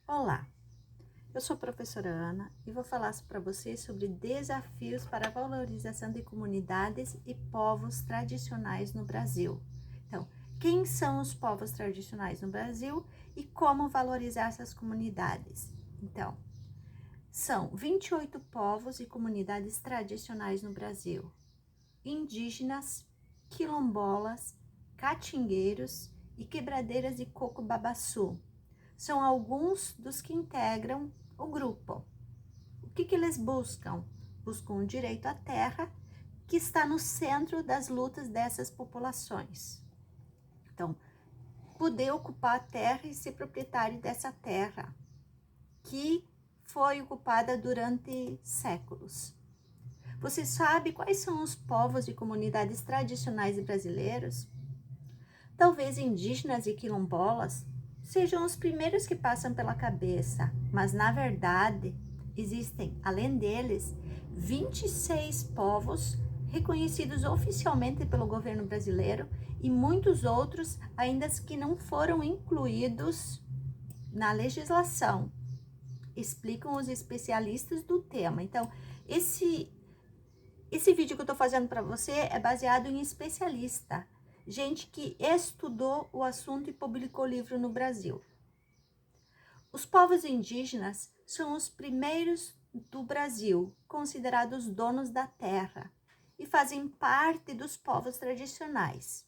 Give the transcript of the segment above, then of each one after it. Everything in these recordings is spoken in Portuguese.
Olá, eu sou a professora Ana e vou falar para vocês sobre desafios para a valorização de comunidades e povos tradicionais no Brasil. Então, quem são os povos tradicionais no Brasil e como valorizar essas comunidades? Então, são 28 povos e comunidades tradicionais no Brasil: indígenas, quilombolas, catingueiros e quebradeiras de coco-babaçu. São alguns dos que integram o grupo. O que eles buscam? Buscam o direito à terra, que está no centro das lutas dessas populações. Então, poder ocupar a terra e ser proprietário dessa terra, que foi ocupada durante séculos. Você sabe quais são os povos e comunidades tradicionais brasileiros? Talvez indígenas e quilombolas sejam os primeiros que passam pela cabeça, mas na verdade existem, além deles, 26 povos reconhecidos oficialmente pelo governo brasileiro e muitos outros ainda que não foram incluídos na legislação, explicam os especialistas do tema. Então, esse vídeo que eu estou fazendo para você é baseado em especialista, gente que estudou o assunto e publicou livro no Brasil. Os povos indígenas são os primeiros do Brasil, considerados donos da terra, e fazem parte dos povos tradicionais.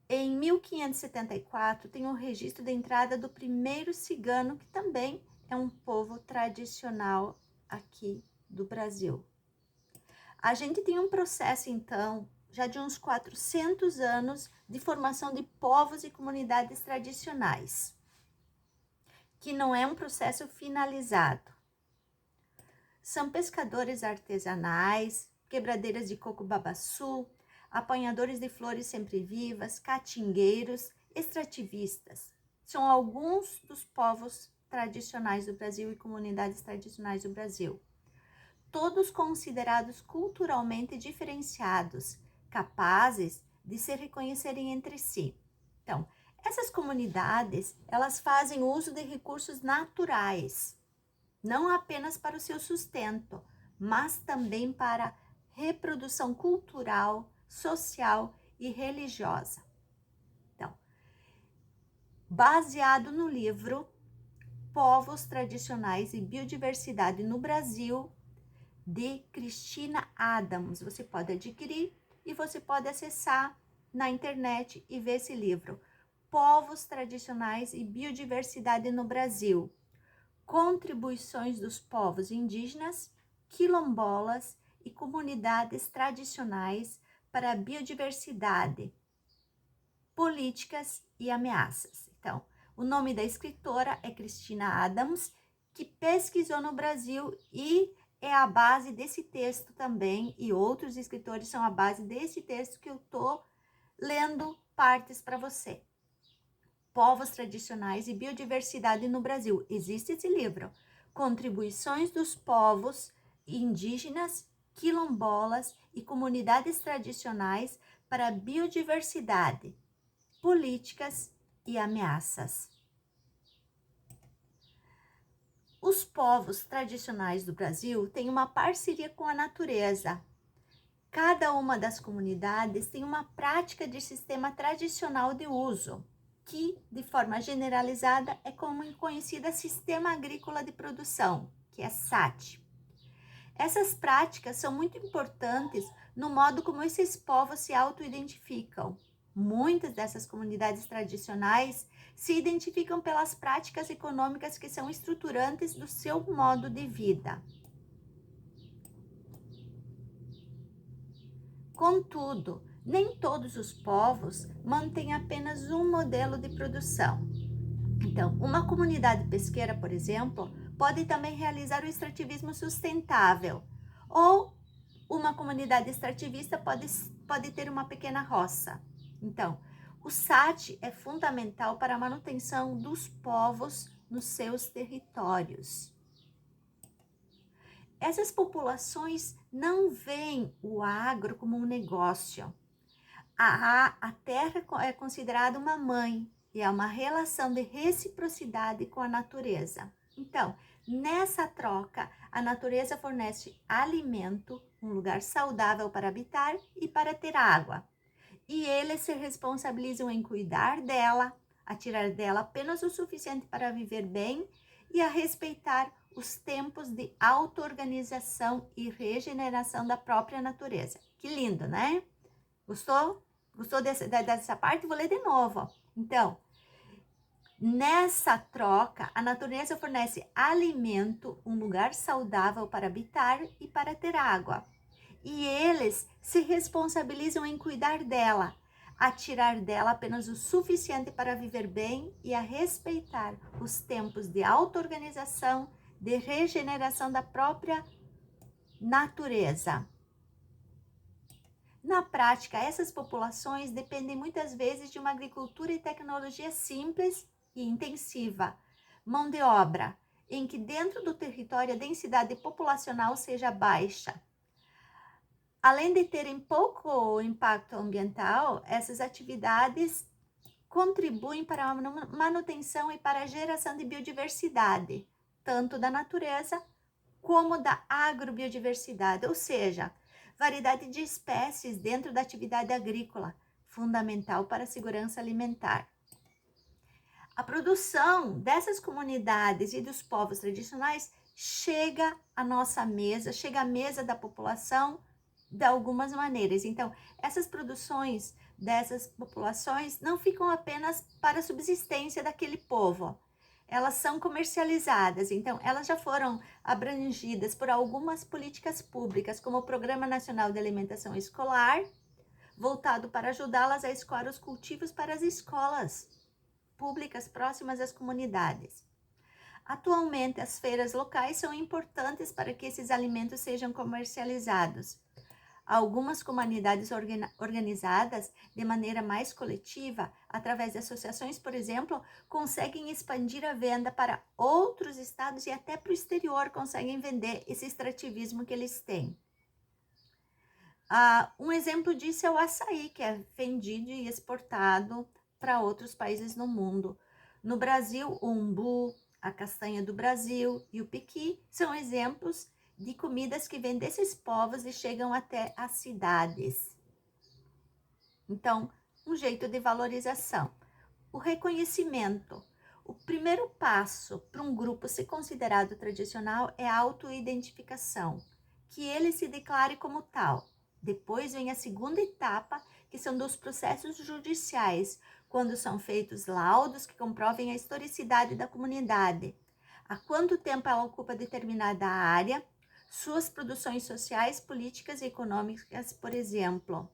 Em 1574, tem o registro da entrada do primeiro cigano, que também é um povo tradicional aqui do Brasil. A gente tem um processo, então, já de uns 400 anos de formação de povos e comunidades tradicionais, que não é um processo finalizado. São pescadores artesanais, quebradeiras de coco-babaçu, apanhadores de flores sempre-vivas, catingueiros, extrativistas. São alguns dos povos tradicionais do Brasil e comunidades tradicionais do Brasil. Todos considerados culturalmente diferenciados, capazes de se reconhecerem entre si. Então, essas comunidades, elas fazem uso de recursos naturais, não apenas para o seu sustento, mas também para reprodução cultural, social e religiosa. Então, baseado no livro Povos Tradicionais e Biodiversidade no Brasil, de Cristina Adams. Você pode adquirir e você pode acessar na internet e ver esse livro. Povos Tradicionais e Biodiversidade no Brasil. Contribuições dos povos indígenas, quilombolas e comunidades tradicionais para a biodiversidade, políticas e ameaças. Então, o nome da escritora é Cristina Adams, que pesquisou no Brasil e é a base desse texto também, e outros escritores são a base desse texto que eu tô lendo partes para você. Povos Tradicionais e Biodiversidade no Brasil. Existe esse livro. Contribuições dos povos indígenas, quilombolas e comunidades tradicionais para a biodiversidade, políticas e ameaças. Os povos tradicionais do Brasil têm uma parceria com a natureza. Cada uma das comunidades tem uma prática de sistema tradicional de uso, que, de forma generalizada, é como conhecida Sistema Agrícola de Produção, que é SAT. Essas práticas são muito importantes no modo como esses povos se auto-identificam. Muitas dessas comunidades tradicionais se identificam pelas práticas econômicas que são estruturantes do seu modo de vida. Contudo, nem todos os povos mantêm apenas um modelo de produção. Então, uma comunidade pesqueira, por exemplo, pode também realizar o extrativismo sustentável, ou uma comunidade extrativista pode ter uma pequena roça. Então, o SAT é fundamental para a manutenção dos povos nos seus territórios. Essas populações não veem o agro como um negócio. A terra é considerada uma mãe e há uma relação de reciprocidade com a natureza. Então, nessa troca, a natureza fornece alimento, um lugar saudável para habitar e para ter água. E eles se responsabilizam em cuidar dela, a tirar dela apenas o suficiente para viver bem e a respeitar os tempos de auto-organização e regeneração da própria natureza. Que lindo, né? Gostou? Gostou dessa parte? Vou ler de novo. Ó. Então, nessa troca, a natureza fornece alimento, um lugar saudável para habitar e para ter água. E eles se responsabilizam em cuidar dela, a tirar dela apenas o suficiente para viver bem e a respeitar os tempos de auto-organização, de regeneração da própria natureza. Na prática, essas populações dependem muitas vezes de uma agricultura e tecnologia simples e intensiva, mão de obra, em que dentro do território a densidade populacional seja baixa. Além de terem pouco impacto ambiental, essas atividades contribuem para a manutenção e para a geração de biodiversidade, tanto da natureza como da agrobiodiversidade, ou seja, variedade de espécies dentro da atividade agrícola, fundamental para a segurança alimentar. A produção dessas comunidades e dos povos tradicionais chega à nossa mesa, chega à mesa da população de algumas maneiras. Então, essas produções dessas populações não ficam apenas para a subsistência daquele povo. Elas são comercializadas, então elas já foram abrangidas por algumas políticas públicas, como o Programa Nacional de Alimentação Escolar, voltado para ajudá-las a escoar os cultivos para as escolas públicas próximas às comunidades. Atualmente, as feiras locais são importantes para que esses alimentos sejam comercializados. Algumas comunidades organizadas de maneira mais coletiva, através de associações, por exemplo, conseguem expandir a venda para outros estados e até para o exterior conseguem vender esse extrativismo que eles têm. Um exemplo disso é o açaí, que é vendido e exportado para outros países no mundo. No Brasil, o umbu, a castanha do Brasil e o piqui são exemplos de comidas que vêm desses povos e chegam até as cidades. Então, um jeito de valorização. O reconhecimento. O primeiro passo para um grupo ser considerado tradicional é a autoidentificação, que ele se declare como tal. Depois vem a segunda etapa, que são dos processos judiciais, quando são feitos laudos que comprovem a historicidade da comunidade, há quanto tempo ela ocupa determinada área, suas produções sociais, políticas e econômicas, por exemplo.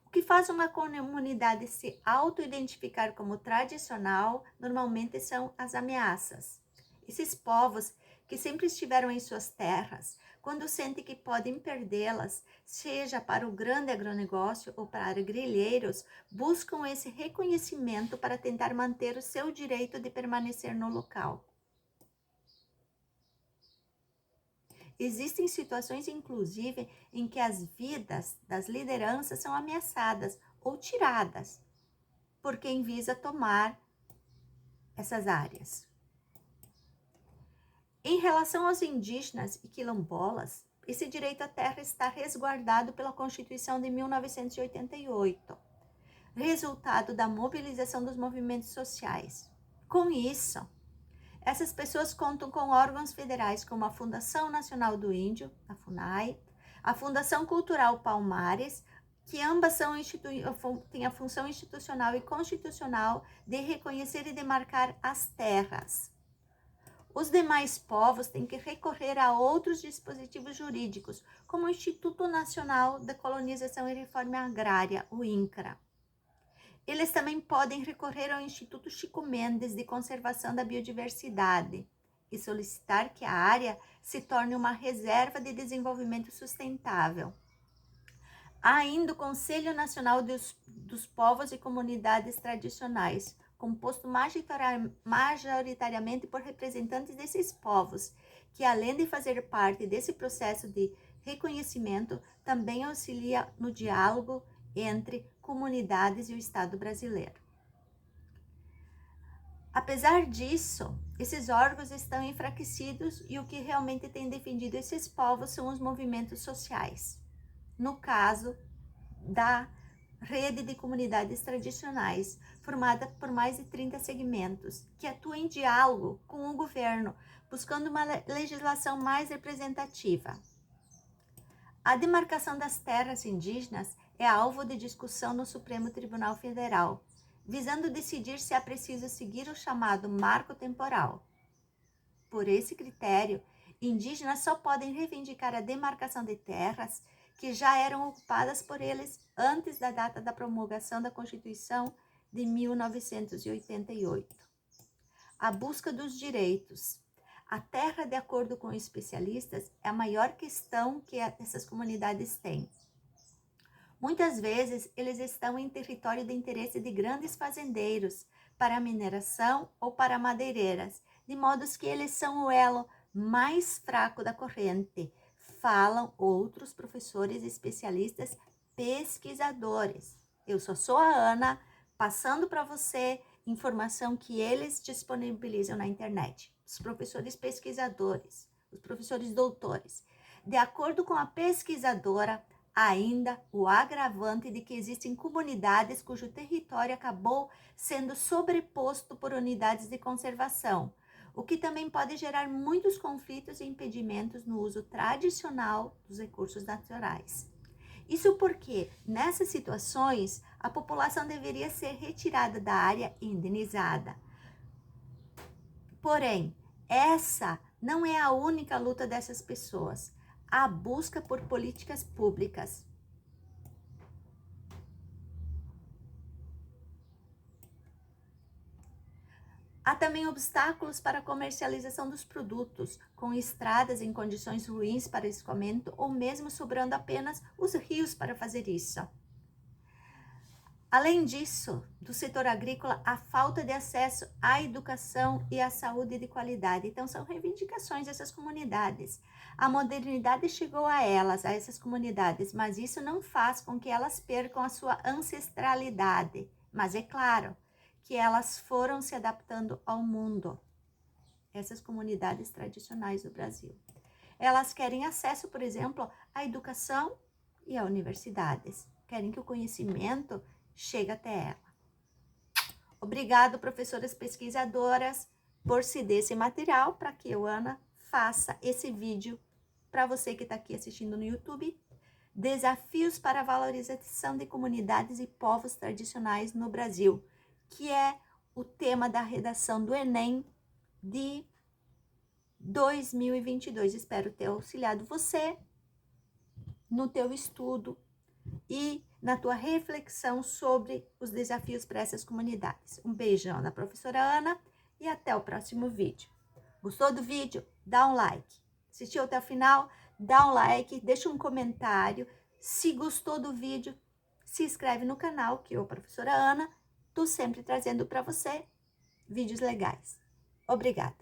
O que faz uma comunidade se auto-identificar como tradicional, normalmente são as ameaças. Esses povos que sempre estiveram em suas terras, quando sentem que podem perdê-las, seja para o grande agronegócio ou para grileiros, buscam esse reconhecimento para tentar manter o seu direito de permanecer no local. Existem situações, inclusive, em que as vidas das lideranças são ameaçadas ou tiradas por quem visa tomar essas áreas. Em relação aos indígenas e quilombolas, esse direito à terra está resguardado pela Constituição de 1988, resultado da mobilização dos movimentos sociais. Com isso, essas pessoas contam com órgãos federais como a Fundação Nacional do Índio, a FUNAI, a Fundação Cultural Palmares, que ambas têm a função institucional e constitucional de reconhecer e demarcar as terras. Os demais povos têm que recorrer a outros dispositivos jurídicos, como o Instituto Nacional da Colonização e Reforma Agrária, o INCRA. Eles também podem recorrer ao Instituto Chico Mendes de Conservação da Biodiversidade e solicitar que a área se torne uma reserva de desenvolvimento sustentável. Há ainda o Conselho Nacional dos Povos e Comunidades Tradicionais, composto majoritariamente por representantes desses povos, que além de fazer parte desse processo de reconhecimento, também auxilia no diálogo entre comunidades e o Estado brasileiro. Apesar disso, esses órgãos estão enfraquecidos e o que realmente tem defendido esses povos são os movimentos sociais. No caso da rede de comunidades tradicionais, formada por mais de 30 segmentos, que atuam em diálogo com o governo, buscando uma legislação mais representativa. A demarcação das terras indígenas é alvo de discussão no Supremo Tribunal Federal, visando decidir se é preciso seguir o chamado marco temporal. Por esse critério, indígenas só podem reivindicar a demarcação de terras que já eram ocupadas por eles antes da data da promulgação da Constituição de 1988. A busca dos direitos. A terra, de acordo com especialistas, é a maior questão que essas comunidades têm. Muitas vezes, eles estão em território de interesse de grandes fazendeiros para mineração ou para madeireiras, de modo que eles são o elo mais fraco da corrente, falam outros professores especialistas pesquisadores. Eu só sou a Ana, passando para você informação que eles disponibilizam na internet. Os professores pesquisadores, os professores doutores. De acordo com a pesquisadora, ainda o agravante de que existem comunidades cujo território acabou sendo sobreposto por unidades de conservação, o que também pode gerar muitos conflitos e impedimentos no uso tradicional dos recursos naturais. Isso porque, nessas situações, a população deveria ser retirada da área e indenizada. Porém, essa não é a única luta dessas pessoas. Há busca por políticas públicas. Há também obstáculos para a comercialização dos produtos, com estradas em condições ruins para escoamento ou mesmo sobrando apenas os rios para fazer isso. Além disso, do setor agrícola, a falta de acesso à educação e à saúde de qualidade. Então, são reivindicações dessas comunidades. A modernidade chegou a elas, a essas comunidades, mas isso não faz com que elas percam a sua ancestralidade. Mas é claro que elas foram se adaptando ao mundo, essas comunidades tradicionais do Brasil. Elas querem acesso, por exemplo, à educação e a universidades. Querem que o conhecimento chegue até ela. Obrigado, professoras pesquisadoras, por ceder esse material para que eu, Ana, faça esse vídeo para você que está aqui assistindo no YouTube. Desafios para a valorização de comunidades e povos tradicionais no Brasil, que é o tema da redação do Enem de 2022. Espero ter auxiliado você no teu estudo e na tua reflexão sobre os desafios para essas comunidades. Um beijão da professora Ana e até o próximo vídeo. Gostou do vídeo? Dá um like. Assistiu até o final? Dá um like, deixa um comentário. Se gostou do vídeo, se inscreve no canal, que eu, professora Ana, estou sempre trazendo para você vídeos legais. Obrigada.